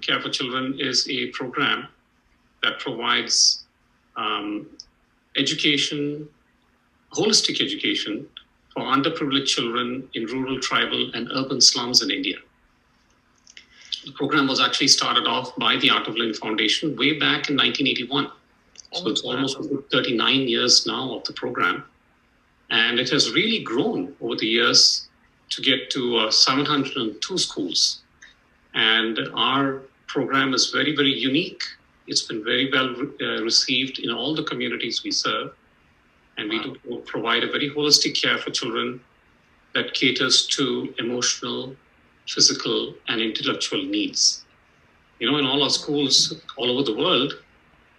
Care for Children is a program that provides education, holistic education for underprivileged children in rural, tribal, and urban slums in India. The program was actually started off by the Art of Living Foundation way back in 1981. So it's almost 39 years now of the program. And it has really grown over the years to get to 702 schools. And our program is very, very unique. It's been very well received in all the communities we serve. And we do provide a very holistic care for children that caters to emotional, physical, and intellectual needs. In all our schools all over the world,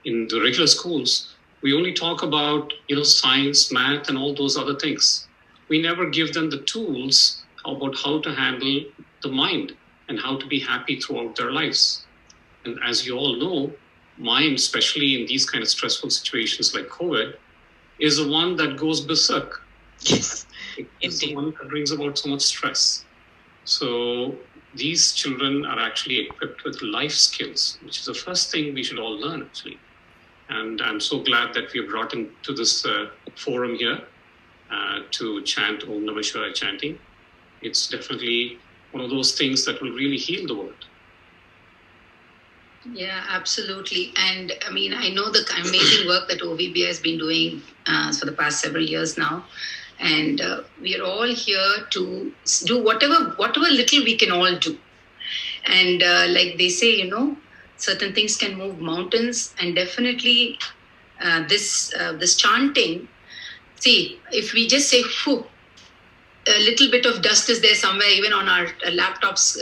in the regular schools, we only talk about, science, math, and all those other things. We never give them the tools about how to handle the mind and how to be happy throughout their lives. And as you all know, mind, especially in these kind of stressful situations like COVID, is the one that goes berserk. Yes, it's the one that brings about so much stress. So these children are actually equipped with life skills, which is the first thing we should all learn, actually. And I'm so glad that we have brought into this forum here to chant Om Namah Shivaya chanting. It's definitely one of those things that will really heal the world. Yeah, absolutely. And I know the amazing work that OVBI has been doing for the past several years now. And we are all here to do whatever little we can all do. And like they say, certain things can move mountains. And definitely this chanting, see, if we just say, whew, a little bit of dust is there somewhere, even on our laptops,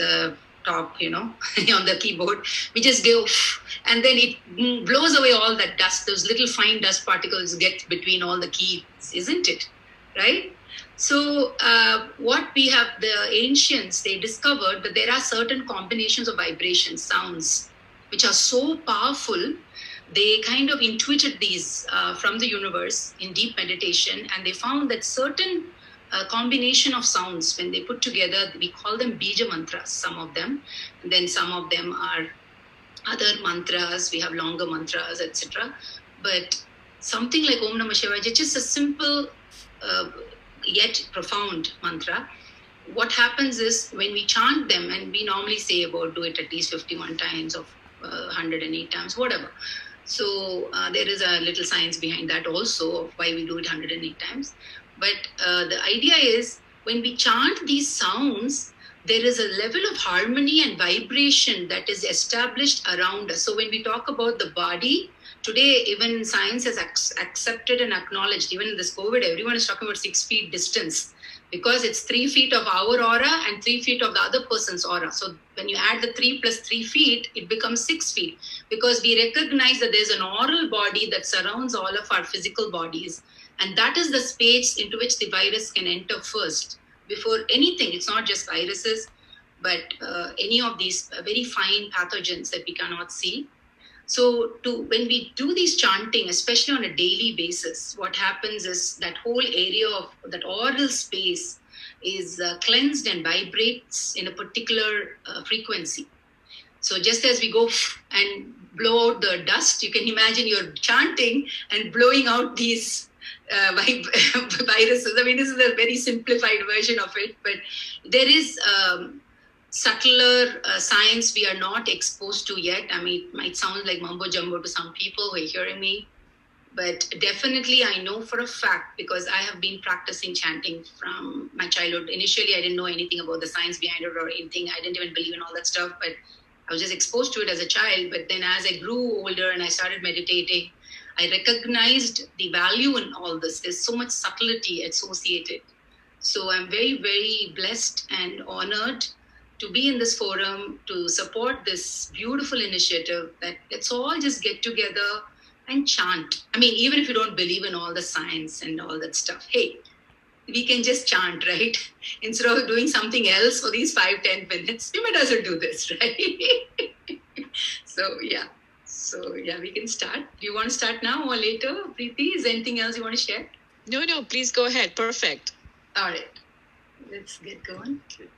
top, on the keyboard, we just go, and then it blows away all that dust. Those little fine dust particles get between all the keys, isn't it? Right? So what we have, the ancients, they discovered that there are certain combinations of vibrations, sounds, which are so powerful. They kind of intuited these from the universe in deep meditation, and they found that certain combination of sounds, when they put together, we call them bija mantras, some of them. And then some of them are other mantras. We have longer mantras, etc. But something like Om Namah Shivaya, just a simple yet profound mantra. What happens is when we chant them, and we normally say do it at least 51 times or 108 times, whatever. So there is a little science behind that also of why we do it 108 times. But the idea is when we chant these sounds, there is a level of harmony and vibration that is established around us. So when we talk about the body, today even science has accepted and acknowledged, even in this COVID, everyone is talking about 6 feet distance, because it's 3 feet of our aura and 3 feet of the other person's aura. So when you add the 3 plus 3 feet, it becomes 6 feet, because we recognize that there's an aural body that surrounds all of our physical bodies. And that is the space into which the virus can enter first. Before anything, it's not just viruses, but any of these very fine pathogens that we cannot see. So when we do these chanting, especially on a daily basis, what happens is that whole area of that oral space is cleansed and vibrates in a particular frequency. So just as we go and blow out the dust, you can imagine you're chanting and blowing out these viruses. This is a very simplified version of it, but there is subtler science we are not exposed to yet. It might sound like mumbo jumbo to some people who are hearing me, but definitely I know for a fact, because I have been practicing chanting from my childhood. Initially, I didn't know anything about the science behind it or anything. I didn't even believe in all that stuff, but I was just exposed to it as a child. But then as I grew older and I started meditating, I recognized the value in all this. There's so much subtlety associated. So I'm very, very blessed and honored to be in this forum, to support this beautiful initiative that let's all just get together and chant. Even if you don't believe in all the science and all that stuff, hey, we can just chant, right? Instead of doing something else for these 5-10 minutes, we might as well do this, right? So yeah, we can start. Do you want to start now or later? Preeti, is there anything else you want to share? No, please go ahead. Perfect. All right. Let's get going. Okay.